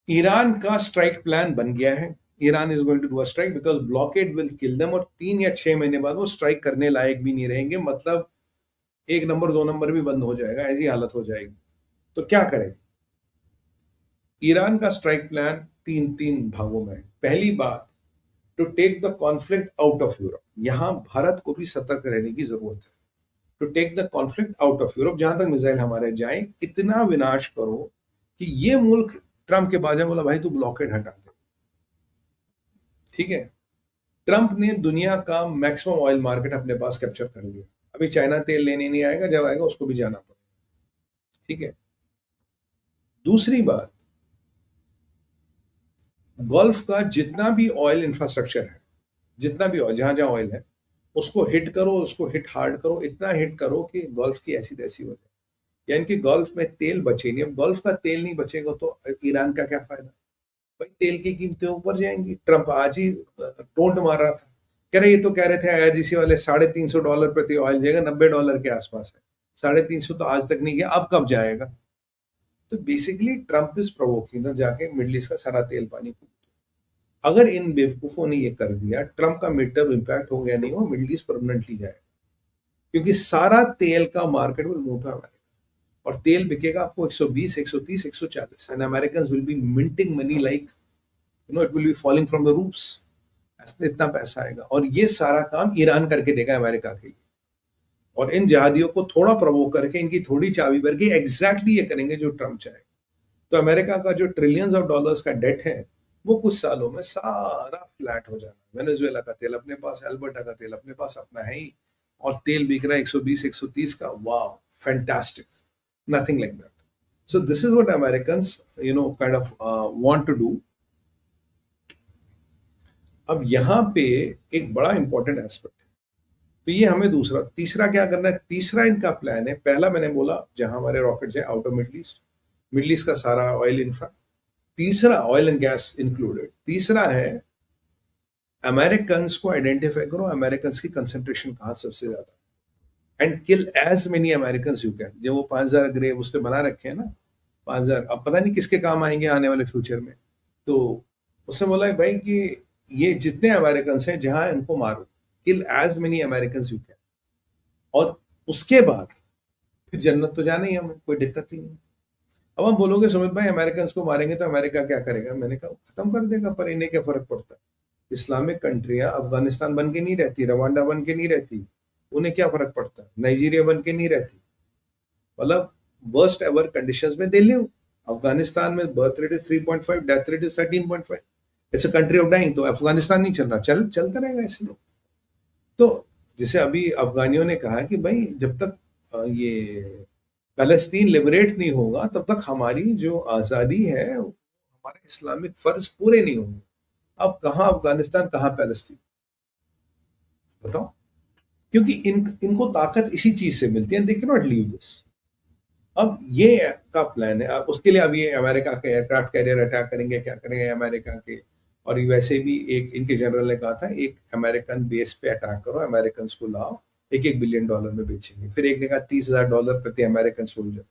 Iran का strike plan बन गया है। Iran is going to do a strike because blockade will kill them, और 3 या 6 महीने बाद वो स्ट्राइक करने लायक भी नहीं रहेंगे, मतलब 1 नंबर 2 नंबर भी बंद हो जाएगा, ऐसी हालत हो जाएगी। तो क्या करें? ईरान का स्ट्राइक प्लान तीन तीन भागों में है। पहली बात, to take the conflict out of Europe. यहां भारत को भी सतर्क रहने की जरूरत है। To take the conflict out of Europe, जहां तक मिसाइल हमारे जाए, इतना विनाश करो कि ये मुल्क ट्रंप के बाद बोला भाई तू ब्लॉकेड हटा दे। ठीक है, ट्रंप ने दुनिया का मैक्सिमम ऑयल मार्केट अपने पास कैप्चर कर लिया। अभी चाइना तेल लेने नहीं आएगा, जब आएगा उसको भी जाना पड़ेगा। ठीक है, दूसरी बात, गल्फ का जितना भी ऑयल इंफ्रास्ट्रक्चर है, जितना भी ऑयल, जहां जहां ऑयल है, उसको हिट करो, उसको हिट हार्ड करो, इतना हिट करो कि गल्फ की ऐसी तैसी हो जाए, यानी कि गल्फ में तेल बचे नहीं। अब गल्फ का तेल नहीं बचेगा तो ईरान का क्या फायदा? भाई तेल की कीमतें ऊपर जाएंगी। ट्रंप आज ही टोंट मार रहा था, कह रहे, ये तो कह रहे थे आईआरजीसी वाले $350 प्रति ऑयल जाएगा, $90 के आसपास है। 350 तो आज तक नहीं गया, अब कब जाएगा? तो basically Trump is provoking them, जाके मिडिल ईस्ट का सारा तेल पानी पी। अगर इन बेवकूफों ने ये कर दिया, ट्रंप का मिड टर्म इम्पैक्ट हो गया नहीं हो, मिडिल ईस्ट परमानेंटली जाएगा, क्योंकि सारा तेल का market will move to America, और तेल बिकेगा आपको 120, 130, 140, and American will be minting money like it will be falling from the roofs. ऐसे इतना पैसा आएगा, और ये सारा काम ईरान करके देगा अमेरिका के लिए। और इन जहादियों को थोड़ा प्रवोक करके, इनकी थोड़ी चाबी भर के एग्जैक्टली ये करेंगे जो ट्रंप चाहे। तो अमेरिका का जो ट्रिलियंस ऑफ डॉलर्स का डेट है, वो कुछ सालों में सारा फ्लैट हो जाना। वेनेजुएला का तेल अपने पास, अल्बर्टा का तेल अपने पास अपना है ही, और तेल बिक रहा है 120, 130 का। वाह, fantastic, nothing like that. So this is what Americans kind of want to do. अब यहाँ पे एक बड़ा इंपॉर्टेंट एस्पेक्ट है। तो ये हमें दूसरा, तीसरा क्या करना है? तीसरा इनका प्लान है, पहला मैंने बोला जहां हमारे रॉकेट्स है out of middle east, middle east का सारा ऑयल इंफ्रा। तीसरा, ऑयल एंड गैस इंक्लूडेड। तीसरा है, अमेरिकन को आइडेंटिफाई करो, अमेरिकन की कंसेंट्रेशन कहां सबसे ज्यादा, and kill as many American you can. जो वो 5,000 ग्रेव उसने बना रखे हैं ना, 5,000, अब पता नहीं किसके काम आएंगे आने वाले फ्यूचर में। तो उसने बोला है भाई कि ये जितने अमेरिकन हैं जहां इनको मारो, kill as many American you can, और उसके बाद फिर जन्नत तो जाना ही, हमें कोई दिक्कत ही नहीं। अब हम बोलोगे सुमित भाई अमेरिकन को मारेंगे तो अमेरिका क्या करेगा? मैंने कहा खत्म कर देगा, पर इन्हें क्या फर्क पड़ता है? इस्लामिक कंट्रियां अफगानिस्तान बन के नहीं रहती, रवांडा बन के नहीं रहती, उन्हें क्या फर्क पड़ता है? नाइजीरिया बन के नहीं रहती। मतलब वर्स्ट एवर कंडीशंस में दे लिव। अफगानिस्तान में birth rate is 3.5, death rate is 13.5, it's a country of dying. तो अफगानिस्तान नहीं चल रहा, चलता रहेगा ऐसे लोग। तो जैसे अभी अफगानियों ने कहा कि भाई जब तक ये पैलेस्तीन लिबरेट नहीं होगा, तब तक हमारी जो आज़ादी है, हमारे इस्लामिक फर्ज पूरे नहीं होंगे। अब कहाँ अफगानिस्तान, कहाँ पैलेस्तीन, बताओ? क्योंकि इनको ताकत इसी चीज से मिलती है, they can not leave this. अब ये का प्लान है। अब उसके लिए अब ये अमेरिका के एयरक्राफ्ट कैरियर अटैक करेंगे, क्या करेंगे अमेरिका के। और वैसे भी एक इनके जनरल ने कहा था, एक अमेरिकन बेस पे अटैक करो, अमेरिकन को लाओ, $1-1 बिलियन में बेचेंगे। फिर एक ने कहा $30,000 प्रति अमेरिकन सोल्जर।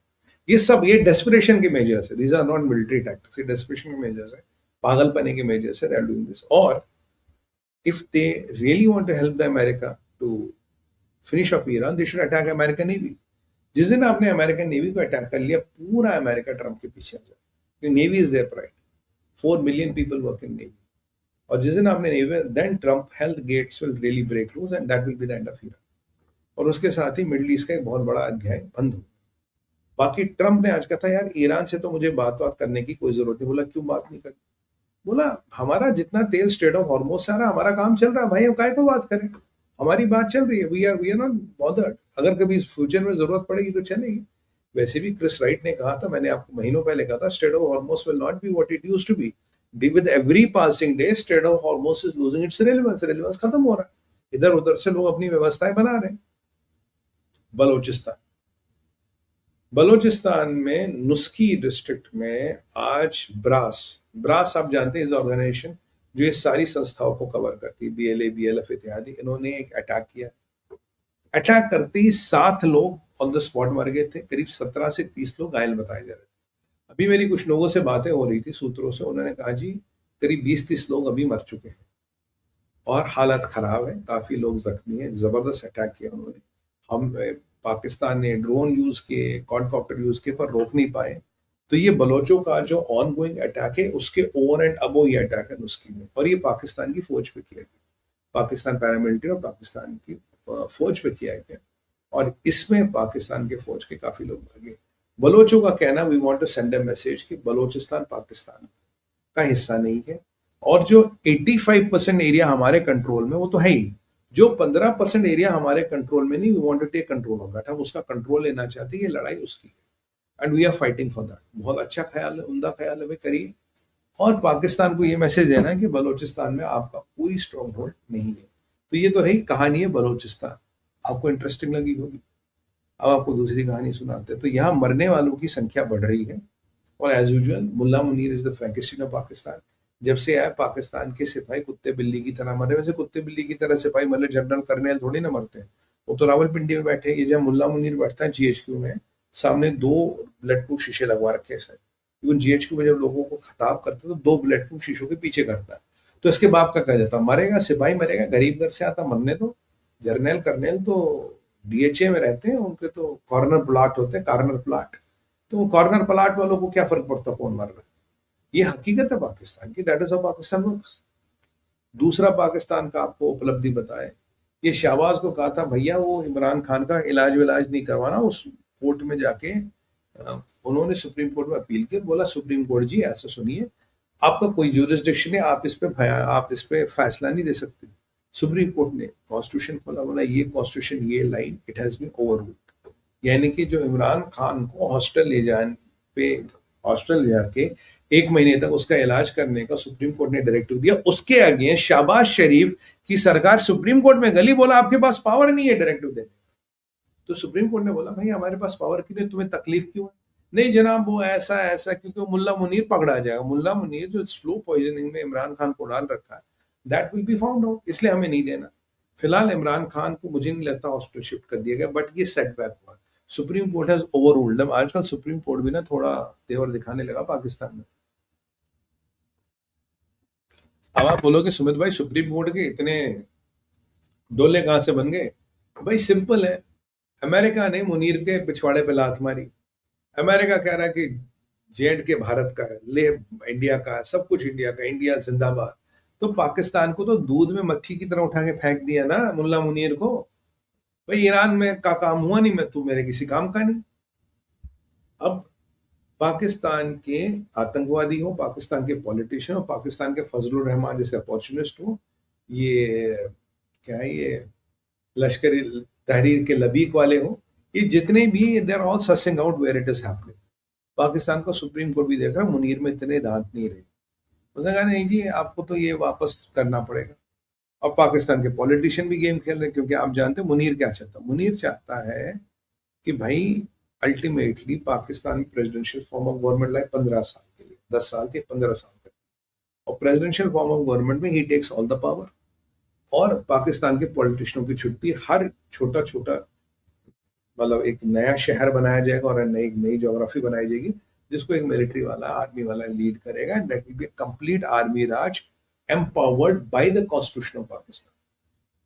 ये सब ये डेस्परेशन के मेजर्स है, these are not military tactics, ये डेस्परेशन के मेजर्स है, पागलपने के मेजर्स है, दे आर डूइंग दिस। और if they really want to help the America to finish off Iran, they should attack American navy. जिस दिन आपने अमेरिकन नेवी को अटैक कर लिया, पूरा अमेरिका ट्रंप के पीछे आ जाए। Navy is their pride, 4 million people work in navy. और जिस दिन आपने navy, then Trump health gates will really break loose, and that will be the end of Iran. और उसके साथ ही मिडिल ईस्ट का एक बहुत बड़ा अध्याय बंद हो। बाकी ट्रंप ने आज कहा था, यार ईरान से तो मुझे बात करने की कोई जरूरत नहीं। बोला क्यों बात नहीं करनी? बोला हमारा जितना तेल स्ट्रेट ऑफ हॉर्मुज से आ रहा, हमारा काम चल रहा है भाई, हम काहे को बात करें? हमारी बात चल रही है, वी आर नॉट बॉदर्ड। अगर कभी फ्यूचर में जरूरत पड़ेगी तो चलेगी। वैसे भी क्रिस राइट ने कहा था, मैंने आपको महीनों पहले कहा था, Strait of Hormuz will not be what it used to be. With every passing day Strait of Hormuz is losing its relevance, relevance खत्म हो रहा है। इधर उधर से लोग अपनी व्यवस्थाएं बना रहे हैं। बलोचिस्तान, बलोचिस्तान में नुस्की डिस्ट्रिक्ट में आज ब्रास, ब्रास आप जानते हैं इस ऑर्गेनाइजेशन जो ये सारी संस्थाओं को कवर करती है, बीएलए, बीएलएफ इत्यादि, इन्होंने एक अटैक किया। अटैक करते ही 7 लोग ऑन द स्पॉट मर गए थे, करीब 17 से 30 लोग घायल बताए जा रहे थे। अब अभी मेरी कुछ लोगों से बातें हो रही थी सूत्रों से, उन्होंने कहा जी करीब 20-30 लोग अभी मर चुके हैं और हालत खराब है, काफी लोग जख्मी हैं, जबरदस्त अटैक किया उन्होंने। हम पाकिस्तान ने ड्रोन यूज किए, क्वाडकॉप्टर यूज किए, पर रोक नहीं पाए। तो ये बलोचों का जो ऑन गोइंग अटैक है, उसके ओवर एंड अबो ये अटैक है नुस्खी में, और ये पाकिस्तान की फौज पे किया गया, पाकिस्तान पैरामिलिट्री और पाकिस्तान की फौज पे किया गया। और इसमें पाकिस्तान के फौज के काफी लोग मर गए। बलोचों का कहना, we want to send a message कि बलोचिस्तान पाकिस्तान का हिस्सा नहीं है, और जो 85% एरिया हमारे कंट्रोल में वो तो है ही, जो 15% एरिया हमारे कंट्रोल में नहीं, we want to take control of that, हम उसका कंट्रोल लेना चाहते हैं, ये लड़ाई उसकी है and we are fighting for that. बहुत अच्छा ख्याल है, उम्दा ख्याल है, वे करिए। और पाकिस्तान को ये मैसेज देना है कि बलोचिस्तान में आपका कोई स्ट्रॉन्ग होल्ड नहीं है। तो ये तो रही कहानी है बलोचिस्तान, आपको इंटरेस्टिंग लगी होगी। अब आपको दूसरी कहानी सुनाते हैं। तो यहाँ मरने वालों की संख्या बढ़ रही है, और as usual Mulla Munir is the Frankenstein of Pakistan. जब से आया पाकिस्तान के सिपाही कुत्ते बिल्ली की तरह मरे, वैसे कुत्ते बिल्ली की तरह सिपाही मतलब जनरल कर्नल थोड़ी ना मरते हैं, वो तो रावलपिंडी में बैठे। ये जब मुल्ला मुनीर बैठता है जीएचक्यू में, सामने 2 ब्लड प्रूफ शीशे लगवा रखे हैं सर। इवन जीएचक्यू में जब लोगों को खिताब करते तो 2 ब्लड प्रूफ शीशों के पीछे करता है। तो इसके बाप का कह जाता, मरेगा सिपाही मरेगा, गरीब घर से आता, मरने दो। जर्नल कर्नल तो डीएचए में रहते हैं, उनके तो कॉर्नर प्लाट होते हैं, कॉर्नर प्लाट। तो कॉर्नर प्लाट वालों को क्या फर्क पड़ता कौन मर रहा है। ये हकीकत है पाकिस्तान की, that is how Pakistan works. दूसरा पाकिस्तान का आपको उपलब्धि बताए, ये शहबाज को कहा था भैया वो इमरान खान का इलाज विलाज नहीं करवाना, उस कोर्ट में जाके उन्होंने सुप्रीम कोर्ट में अपील की, बोला सुप्रीम कोर्ट जी ऐसा सुनिए, आपका कोई जुरिस्डिक्शन है, आप इस पे फैसला नहीं दे सकते। सुप्रीम कोर्ट ने कॉन्स्टिट्यूशन खोला, बोला ये कॉन्स्टिट्यूशन, ये line it has been overruled. यानी कि जो इमरान खान को हॉस्टल ले जाके 1 महीने तक उसका इलाज करने का सुप्रीम कोर्ट ने डायरेक्टिव दिया, उसके अगेंस्ट शहबाज शरीफ की सरकार सुप्रीम कोर्ट में गली, बोला आपके पास पावर नहीं है डायरेक्टिव देने। तो सुप्रीम कोर्ट ने बोला भाई हमारे पास पावर क्यों नहीं, तुम्हें तकलीफ क्यों है? नहीं जनाब वो ऐसा ऐसा, क्योंकि मुल्ला मुनीर पकड़ा जाएगा, मुल्ला मुनीर जो स्लो पॉइजनिंग में इमरान खान को डाल रखा है, that will be found out, इसलिए हमें नहीं देना। फिलहाल इमरान खान को मुझे नहीं लगता हॉस्पिटल शिफ्ट कर दिया गया, बट ये सेटबैक हुआ, supreme court has over ruled. आजकल सुप्रीम कोर्ट भी ना थोड़ा तेवर दिखाने लगा पाकिस्तान में। अब आप बोलोगे सुमित भाई सुप्रीम कोर्ट के इतने डोले कहां से बन गए? भाई सिंपल है, अमेरिका ने मुनीर के पिछवाड़े पे लात मारी। अमेरिका कह रहा है कि जेएंड के भारत का है, ले इंडिया का है, सब कुछ इंडिया का, इंडिया जिंदाबाद। तो पाकिस्तान को तो दूध में मक्खी की तरह उठा के फेंक दिया ना मुल्ला मुनीर को। भाई ईरान में का काम हुआ नहीं, मैं तू मेरे किसी काम का नहीं। अब पाकिस्तान के आतंकवादी हो, पाकिस्तान के पॉलिटिशियन हो, पाकिस्तान के फजलुर रहमान जैसे अपॉर्चुनिस्ट हो, ये क्या है, ये लश्कर तहरीर के लबीक वाले हो, ये जितने भी, they are all sussing out where it is happening. Pakistan का सुप्रीम कोर्ट भी देख रहा है मुनीर में इतने दांत नहीं रहे, उसने कहा नहीं जी आपको तो ये वापस करना पड़ेगा। और पाकिस्तान के पॉलिटिशियन भी गेम खेल रहे हैं, क्योंकि आप जानते हैं मुनीर क्या चाहता है। मुनीर चाहता है कि भाई ultimately Pakistan presidential form of government लाए 15 साल के लिए, 10 साल के 15 साल तक, और प्रेसिडेंशियल फॉर्म ऑफ गवर्नमेंट में ही टेक्स ऑल द पावर। और पाकिस्तान के पॉलिटिशियनों की छुट्टी, हर छोटा छोटा मतलब एक नया शहर बनाया जाएगा और नई नई ज्योग्राफी बनाई जाएगी, जिसको एक मिलिट्री वाला, आर्मी वाला लीड करेगा, and that will B complete army Raj empowered by the constitution of Pakistan.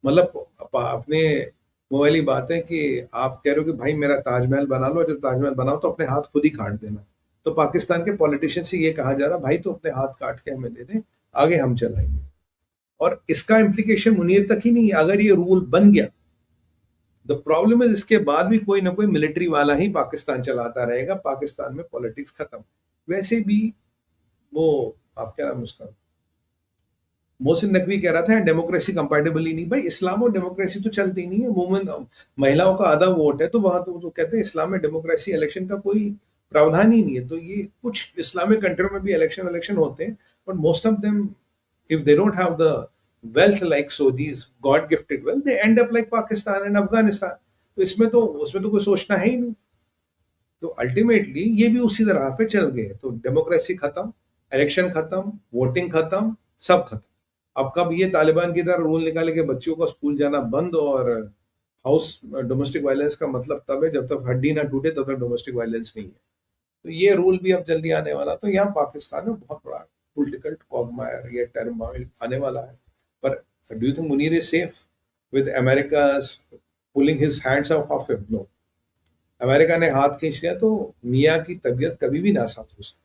मतलब अपने मोबाइली बात है कि आप कह रहे हो कि भाई मेरा ताजमहल बना लो, जब ताजमहल बनाओ तो अपने हाथ खुद ही काट देना। तो पाकिस्तान के पॉलिटिशियन से ये कहा जा रहा भाई तो अपने हाथ काट के हमें दे दें, आगे हम चलाएंगे। और इसका इम्प्लीकेशन मुनीर तक ही नहीं है, अगर ये रूल बन गया, द प्रॉब्लम इज इसके बाद भी कोई ना कोई मिलिट्री वाला ही पाकिस्तान चलाता रहेगा, पाकिस्तान में पॉलिटिक्स खत्म। वैसे भी वो आप क्या नाम उसका, मोहसिन नकवी कह रहा था डेमोक्रेसी कंपैटिबल ही नहीं। भाई इस्लाम और डेमोक्रेसी तो चलती नहीं है, वुमेन महिलाओं का आधा वोट है, तो वहां तो कहते हैं इस्लाम में डेमोक्रेसी इलेक्शन का कोई प्रावधान ही नहीं है। तो ये कुछ इस्लामिक कंट्रियों में भी इलेक्शन होते हैं, but most of them if they don't have the wealth like Saudis, God gifted wealth, they end up like Pakistan and Afghanistan. तो उसमें तो कोई सोचना है ही नहीं। तो अल्टीमेटली ये भी उसी तरह पे चल गए। तो डेमोक्रेसी खत्म, इलेक्शन खत्म, वोटिंग खत्म, सब खत्म। अब कब ये तालिबान की तरह रूल निकाले कि बच्चों का स्कूल जाना बंद, और हाउस डोमेस्टिक वायलेंस का मतलब तब है जब तक हड्डी ना टूटे तब तक डोमेस्टिक वायलेंस नहीं है। तो ये रूल भी अब जल्दी आने वाला, तो यहाँ पाकिस्तान में बहुत बड़ा पॉलिटिकल क्वागमायर ये टर्म आने वाला है। पर do you think Munir is safe with America pulling his hands off him? No, America ने हाथ खींच लिया तो मियाँ की तबीयत कभी भी नासाज हो सकती